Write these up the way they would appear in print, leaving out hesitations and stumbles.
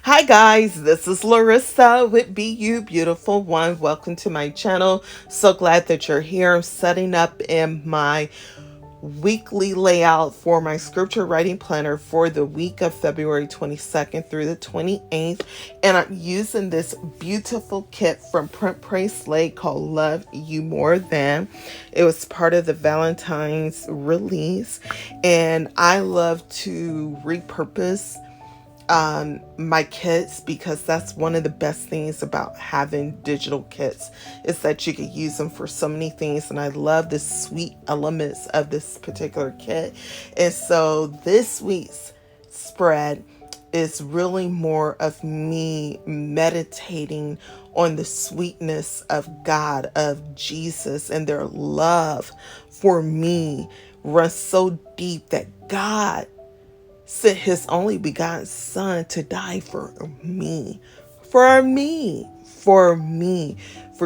Hi guys, this is Larissa with Be You Beautiful One. Welcome to my channel. So glad that you're here. I'm setting up in my weekly layout for my scripture writing planner for the week of February 22nd through the 28th. And I'm using this beautiful kit from Print Pray Slay called Love You More Than. It was part of the Valentine's release. And I love to repurpose my kits because that's one of the best things about having digital kits is that you can use them for so many things. And I love the sweet elements of this particular kit. And so this week's spread is really more of me meditating on the sweetness of God, of Jesus, and their love for me runs so deep that God sent his only begotten son to die for me, for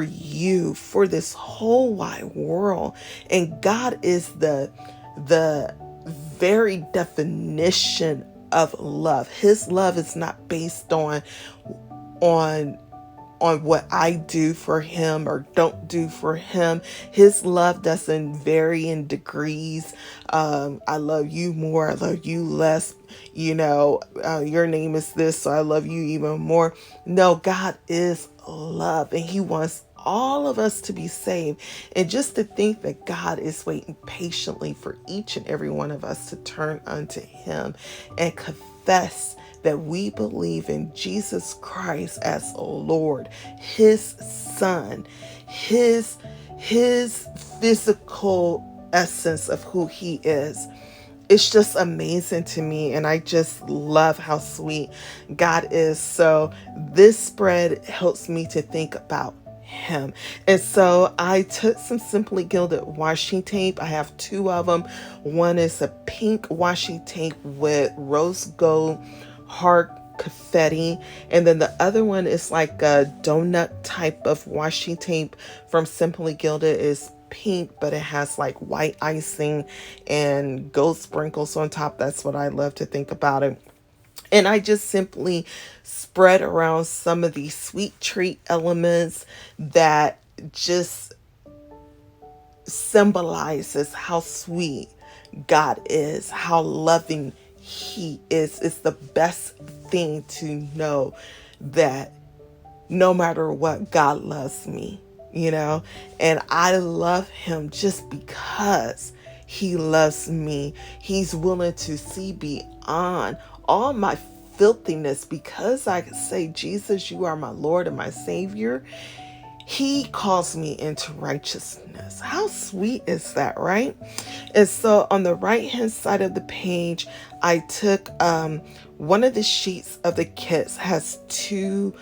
you, for this whole wide world. And God is the very definition of love. His love is not based on on what I do for him or don't do for him. His love doesn't vary in degrees. I love you more, I love you less. Your name is this, so I love you even more. No, God is love, and he wants all of us to be saved. And just to think that God is waiting patiently for each and every one of us to turn unto him and confess that we believe in Jesus Christ as Lord, his son, his physical essence of who he is. It's just amazing to me, and I just love how sweet God is. So this spread helps me to think about him. And so I took some Simply Gilded washi tape. I have two of them. One is a pink washi tape with rose gold heart confetti, and then the other one is like a donut type of washi tape from Simply Gilded. Is pink, but it has like white icing and gold sprinkles on top. That's what I love to think about it. And I just simply spread around some of these sweet treat elements that just symbolizes how sweet God is, how loving he is. It's the best thing to know that no matter what, God loves me. And I love him just because he loves me. He's willing to see beyond all my filthiness because I can say, Jesus, you are my Lord and my Savior. He calls me into righteousness. How sweet is that, right? And so on the right hand side of the page, I took one of the sheets of the kits has two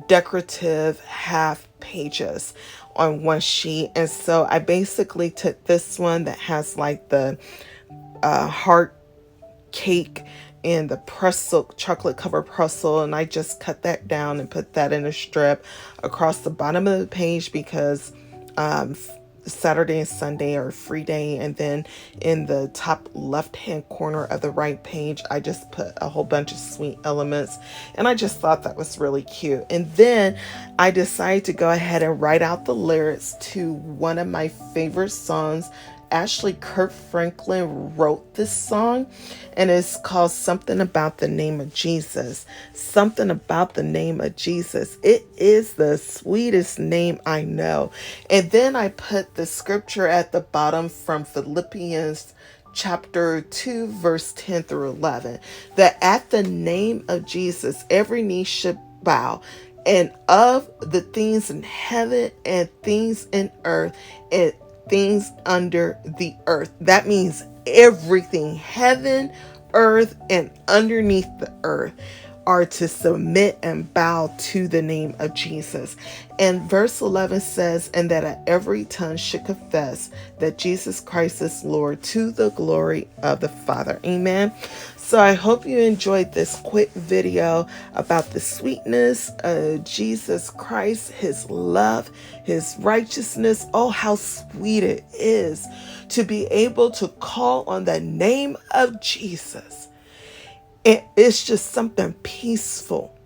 decorative half pages on one sheet. And so I basically took this one that has like the heart cake and the pretzel, chocolate covered pretzel, and I just cut that down and put that in a strip across the bottom of the page because um, Saturday and Sunday are free day. And then in the top left hand corner of the right page, I just put a whole bunch of sweet elements, and I just thought that was really cute. And then I decided to go ahead and write out the lyrics to one of my favorite songs. Actually, Kirk Franklin wrote this song, and it's called Something About the Name of Jesus. Something about the name of Jesus. It is the sweetest name I know. And then I put the scripture at the bottom from Philippians chapter 2, verse 10 through 11, that at the name of Jesus, every knee should bow, and of the things in heaven and things in earth and things under the earth. That means everything, heaven, earth, and underneath the earth, are to submit and bow to the name of Jesus. And verse 11 says, and that every tongue should confess that Jesus Christ is Lord, to the glory of the Father. Amen. So I hope you enjoyed this quick video about the sweetness of Jesus Christ, his love, his righteousness. Oh, how sweet it is to be able to call on the name of Jesus. It's just something peaceful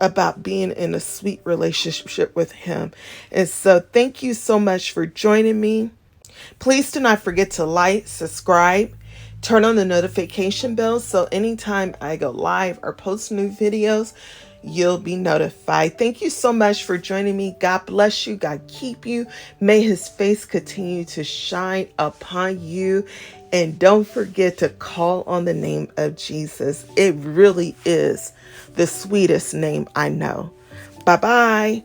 about being in a sweet relationship with him. And so thank you so much for joining me. Please do not forget to like, subscribe, turn on the notification bell so anytime I go live or post new videos, you'll be notified. Thank you so much for joining me. God bless you. God keep you. May his face continue to shine upon you. And don't forget to call on the name of Jesus. It really is the sweetest name I know. Bye-bye.